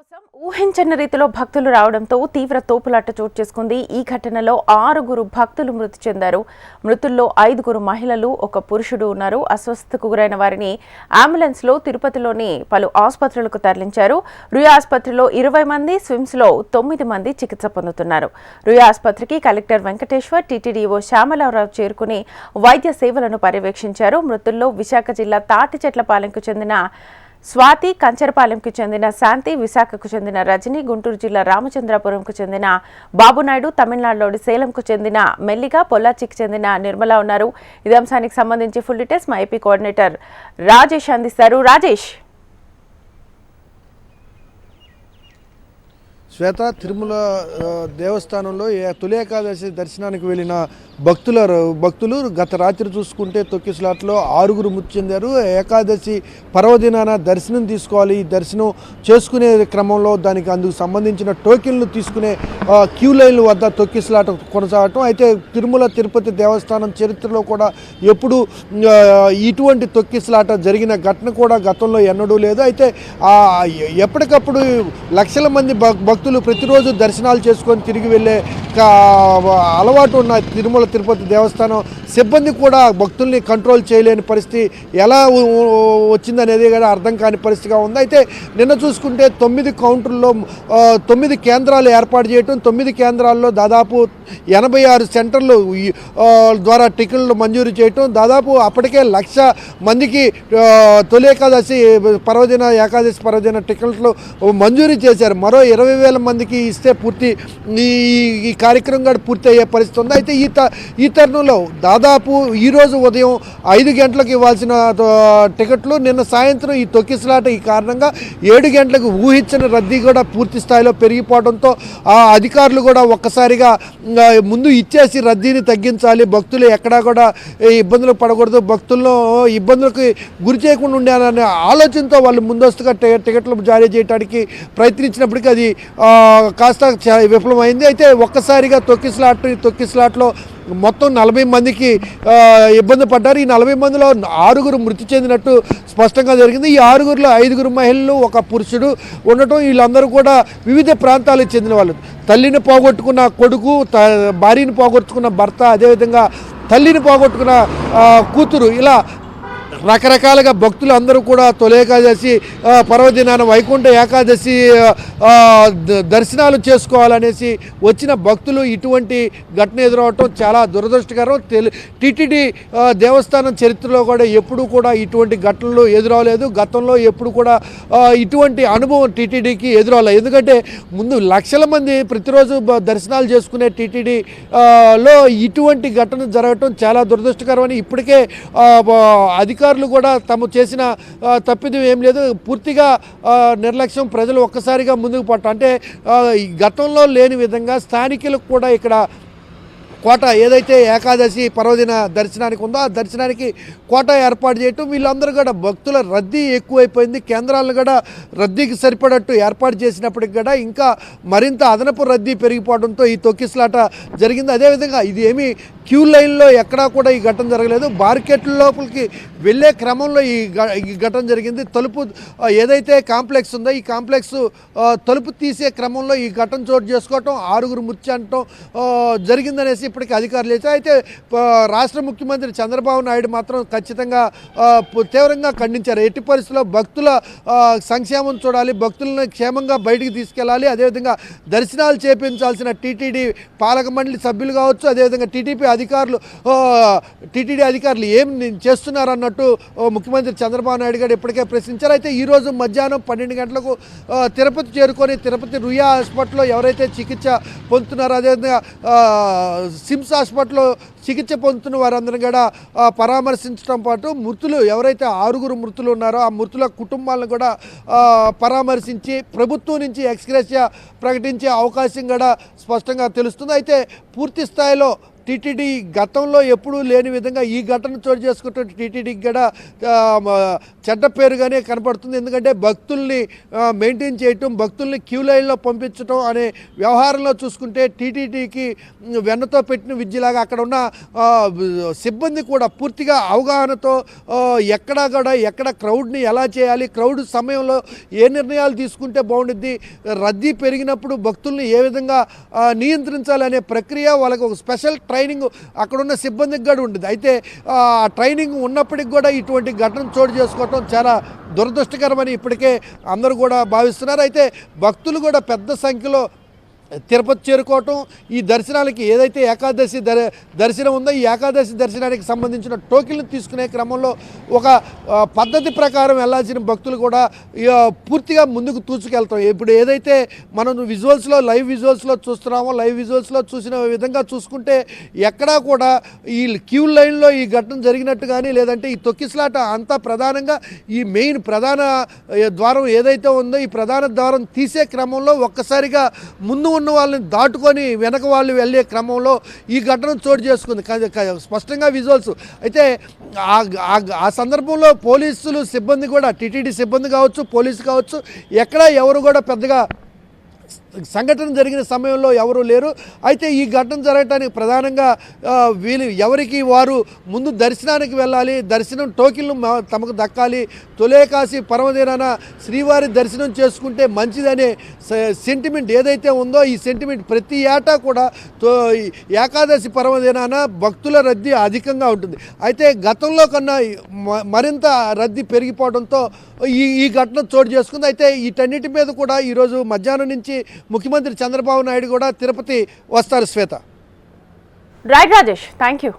కోసం ఊహించని రీతిలో భక్తులు రావడంతో తీవ్ర తోపులాట చోటు చేసుకుంది. ఈ ఘటనలో 6 భక్తులు మృతి చెందారు. మృతుల్లో 5 మహిళలు, 1 పురుషుడు ఉన్నారు. అస్వస్థతకు గురైన వారిని అంబులెన్స్ లో తిరుపతిలోని పలు ఆసుపత్రులకు తరలించారు. రుయా ఆసుపత్రిలో 20 మంది, స్విమ్స్ లో 9 మంది చికిత్స పొందుతున్నారు. రుయా ఆసుపత్రికి కలెక్టర్ వెంకటేశ్వర్, టీటీడీఓ శ్యామలరావు చేరుకుని వైద్య సేవలను పర్యవేక్షించారు. మృతుల్లో విశాఖ జిల్లా తాటిచెట్లపాలెంకు చెందిన స్వాతి, కంచరపాలెంకు చెందిన శాంతి, విశాఖకు చెందిన రజని, గుంటూరు జిల్లా రామచంద్రాపురంకు చెందిన బాబునాయుడు, తమిళనాడులోని సేలంకు చెందిన మెల్లిగా, పొల్లాచికి చెందిన నిర్మల ఉన్నారు. ఇదే అంశానికి సంబంధించి ఫుల్ డీటెయిల్స్ మా ఏపీ కోఆర్డినేటర్ రాజేష్ అందిస్తారు. రాజేష్, శ్వేత, తిరుమల దేవస్థానంలో తొలి ఏకాదశి దర్శనానికి వెళ్ళిన భక్తులు గత రాత్రి చూసుకుంటే తొక్కిసలాట్లో 6 మృతి చెందారు. ఏకాదశి పర్వదినాన దర్శనం తీసుకోవాలి. ఈ దర్శనం చేసుకునే క్రమంలో అందుకు సంబంధించిన టోకెన్లు తీసుకునే క్యూ లైన్ల వద్ద తొక్కిసలాట కొనసాగటం. అయితే తిరుమల తిరుపతి దేవస్థానం చరిత్రలో కూడా ఎప్పుడు ఇటువంటి తొక్కిసలాట జరిగిన ఘటన కూడా గతంలో ఎన్నడూ లేదు. అయితే ఎప్పటికప్పుడు లక్షల మంది భక్తులు ప్రతిరోజు దర్శనాలు చేసుకొని తిరిగి వెళ్ళే అలవాటు ఉన్న తిరుమల తిరుపతి దేవస్థానం సిబ్బంది కూడా భక్తుల్ని కంట్రోల్ చేయలేని పరిస్థితి ఎలా వచ్చిందనేది కూడా అర్థం కాని పరిస్థితిగా ఉంది. అయితే నిన్న చూసుకుంటే 9 కౌంటర్లో 9 కేంద్రాలు ఏర్పాటు చేయటం, 9 కేంద్రాల్లో దాదాపు 86 సెంటర్లు ద్వారా టికెట్లు మంజూరు చేయటం, దాదాపు అప్పటికే 1,00,000 మందికి తొలి ఏకాదశి పర్వదిన టికెట్లు మంజూరు చేశారు. మరో 20,000 మందికి ఇస్తే ఈ కార్యక్రమం కూడా పూర్తి అయ్యే పరిస్థితి ఉంది. అయితే ఈ తరుణంలో దాదాపు ఈరోజు ఉదయం 5 గంటలకు ఇవ్వాల్సిన టికెట్లు నిన్న సాయంత్రం ఈ తొక్కిసలాట ఈ కారణంగా 7 గంటలకు ఊహించిన రద్దీ కూడా పూర్తి స్థాయిలో పెరిగిపోవడంతో ఆ అధికారులు కూడా ఒక్కసారిగా ముందు ఇచ్చేసి రద్దీని తగ్గించాలి, భక్తులు ఎక్కడా కూడా ఇబ్బందులు పడకూడదు, భక్తుల్లో ఇబ్బందులకు గురి చేయకుండా ఉండాలనే ఆలోచనతో వాళ్ళు ముందస్తుగా టికెట్లు జారీ చేయడానికి ప్రయత్నించినప్పటికీ అది కాస్త విఫలమైంది. అయితే ఒక్కసారిగా తొక్కిసలాట్లో మొత్తం 40 మందికి ఇబ్బంది పడ్డారు. ఈ 40 మందిలో 6 మృతి చెందినట్టు స్పష్టంగా జరిగింది. ఈ 6లో 5 మహిళలు, 1 పురుషుడు ఉండటం. వీళ్ళందరూ కూడా వివిధ ప్రాంతాలకు చెందిన వాళ్ళు. తల్లిని పోగొట్టుకున్న కొడుకు, భార్యని పోగొట్టుకున్న భర్త, అదేవిధంగా తల్లిని పోగొట్టుకున్న కూతురు, ఇలా రకరకాలుగా భక్తులు అందరూ కూడా తొలి ఏకాదశి పర్వదినాన వైకుంఠ ఏకాదశి దర్శనాలు చేసుకోవాలనేసి వచ్చిన భక్తులు ఇటువంటి ఘటన ఎదురవటం చాలా దురదృష్టకరం. టీటీడీ దేవస్థానం చరిత్రలో కూడా ఎప్పుడూ కూడా ఇటువంటి ఘటనలు ఎదురవలేదు. గతంలో ఎప్పుడు కూడా ఇటువంటి అనుభవం టీటీడీకి ఎదురవలేదు. ఎందుకంటే ముందు లక్షల మంది ప్రతిరోజు దర్శనాలు చేసుకునే టీటీడీలో ఇటువంటి ఘటన జరగటం చాలా దురదృష్టకరమని ఇప్పటికే అధికారులు కూడా తాము చేసిన తప్పిదం ఏం లేదు, పూర్తిగా నిర్లక్ష్యం, ప్రజలు ఒక్కసారిగా ముందుకు పట్టడం. అంటే గతంలో లేని విధంగా స్థానికులకు కూడా ఇక్కడ కోట ఏదైతే ఏకాదశి పర్వదిన దర్శనానికి ఉందో ఆ దర్శనానికి కోట ఏర్పాటు చేయటం, వీళ్ళందరూ కూడా భక్తుల రద్దీ ఎక్కువైపోయింది. కేంద్రాలను కూడా రద్దీకి సరిపడట్టు ఏర్పాటు చేసినప్పటికి కూడా ఇంకా మరింత అదనపు రద్దీ పెరిగిపోవడంతో ఈ తొక్కిసలాట జరిగింది. అదేవిధంగా ఇది ఏమీ క్యూ లైన్లో ఎక్కడా కూడా ఈ ఘటన జరగలేదు. మార్కెట్ల లోపలికి వెళ్ళే క్రమంలో ఈ ఘటన జరిగింది. తలుపు ఏదైతే కాంప్లెక్స్ ఉందో ఈ కాంప్లెక్స్ తలుపు తీసే క్రమంలో ఈ ఘటన చోటు చేసుకోవటం, 6 మృతి చెందటం జరిగిందనేసి ఇప్పటికీ అధికారులు చేశారు. అయితే రాష్ట్ర ముఖ్యమంత్రి చంద్రబాబు నాయుడు మాత్రం ఖచ్చితంగా తీవ్రంగా ఖండించారు. ఎట్టి పరిస్థితుల్లో భక్తుల సంక్షేమం చూడాలి, భక్తులను క్షేమంగా బయటికి తీసుకెళ్లాలి, అదేవిధంగా దర్శనాలు చేపించాల్సిన టీటీడీ పాలక మండలి సభ్యులు కావచ్చు, అదేవిధంగా టీటీడీ అధికారులు ఏం చేస్తున్నారు అన్నట్టు ముఖ్యమంత్రి చంద్రబాబు నాయుడు గారు ఇప్పటికే ప్రశ్నించారు. అయితే ఈరోజు మధ్యాహ్నం 12 గంటలకు తిరుపతి చేరుకొని తిరుపతి రుయా హాస్పిటల్లో ఎవరైతే చికిత్స పొందుతున్నారో, అదేవిధంగా సిమ్స్ హాస్పిటల్లో చికిత్స పొందుతున్న వారందరూ కూడా పరామర్శించడం పాటు మృతులు ఎవరైతే 6 మృతులు ఉన్నారో ఆ మృతుల కుటుంబాలను కూడా పరామర్శించి ప్రభుత్వం నుంచి ఎక్స్గ్రేషియా ప్రకటించే అవకాశం కూడా స్పష్టంగా తెలుస్తుంది. అయితే పూర్తి స్థాయిలో టీటీడీ గతంలో ఎప్పుడూ లేని విధంగా ఈ ఘటన చోటు చేసుకుంటున్న టీటీడీకి కూడా చెడ్డ పేరుగానే కనపడుతుంది. ఎందుకంటే భక్తుల్ని మెయింటైన్ చేయటం, భక్తుల్ని క్యూ లైన్లో పంపించడం అనే వ్యవహారంలో చూసుకుంటే టీటీడీకి వెన్నతో పెట్టిన విద్యలాగా అక్కడ ఉన్న సిబ్బంది కూడా పూర్తిగా అవగాహనతో ఎక్కడ క్రౌడ్ని ఎలా చేయాలి, క్రౌడ్ సమయంలో ఏ నిర్ణయాలు తీసుకుంటే బాగుంటుంది, రద్దీ పెరిగినప్పుడు భక్తుల్ని ఏ విధంగా నియంత్రించాలనే ప్రక్రియ వాళ్ళకి ఒక స్పెషల్ ట్రైనింగ్ అక్కడున్న సిబ్బందికి కూడా ఉంటుంది. అయితే ఆ ట్రైనింగ్ ఉన్నప్పటికి కూడా ఇటువంటి ఘటన చోటు చేసుకోవటం చాలా దురదృష్టకరమని ఇప్పటికే అందరూ కూడా భావిస్తున్నారు. అయితే భక్తులు కూడా పెద్ద సంఖ్యలో తిరుపతి చేరుకోవటం, ఈ దర్శనాలకి ఏదైతే ఏకాదశి దర్శనం ఉందో ఈ ఏకాదశి దర్శనానికి సంబంధించిన టోకెన్లు తీసుకునే క్రమంలో ఒక పద్ధతి ప్రకారం వెళ్ళాల్సిన భక్తులు కూడా పూర్తిగా ముందుకు తూచుకెళ్తాం. ఇప్పుడు ఏదైతే మనం లైవ్ విజువల్స్లో చూస్తున్నామో, లైవ్ విజువల్స్లో చూసిన విధంగా చూసుకుంటే ఎక్కడా కూడా ఈ క్యూ లైన్లో ఈ ఘటన జరిగినట్టు కానీ లేదంటే ఈ తొక్కిసలాట అంతా ప్రధానంగా ఈ మెయిన్ ప్రధాన ద్వారం ఏదైతే ఉందో ఈ ప్రధాన ద్వారం తీసే క్రమంలో ఒక్కసారిగా ముందు ఉన్న వాళ్ళని దాటుకొని వెనక వాళ్ళు వెళ్ళే క్రమంలో ఈ ఘటన చోటు చేసుకుంది స్పష్టంగా విజువల్స్. అయితే ఆ సందర్భంలో పోలీసులు సిబ్బంది కూడా, టీటీడీ సిబ్బంది కావచ్చు, పోలీసు కావచ్చు, ఎక్కడ ఎవరు కూడా పెద్దగా సంఘటన జరిగిన సమయంలో ఎవరూ లేరు. అయితే ఈ ఘటన జరగటానికి ప్రధానంగా వీళ్ళు ఎవరికి వారు ముందు దర్శనానికి వెళ్ళాలి, దర్శనం టోకెన్లు తమకు దక్కాలి, తొలేకాశి పరమదినాన శ్రీవారి దర్శనం చేసుకుంటే మంచిదనే సెంటిమెంట్ ఏదైతే ఉందో ఈ సెంటిమెంట్ ప్రతి ఏటా కూడా ఏకాదశి పరమదినాన భక్తుల రద్దీ అధికంగా ఉంటుంది. అయితే గతంలో కన్నా మరింత రద్దీ పెరిగిపోవడంతో ఈ ఘటన చోటు చేసుకుంది. అయితే వీటన్నిటి మీద కూడా ఈరోజు మధ్యాహ్నం నుంచి ముఖ్యమంత్రి చంద్రబాబు నాయుడు కూడా తిరుపతి వస్తారు. Shweta. Right Rajesh, thank you.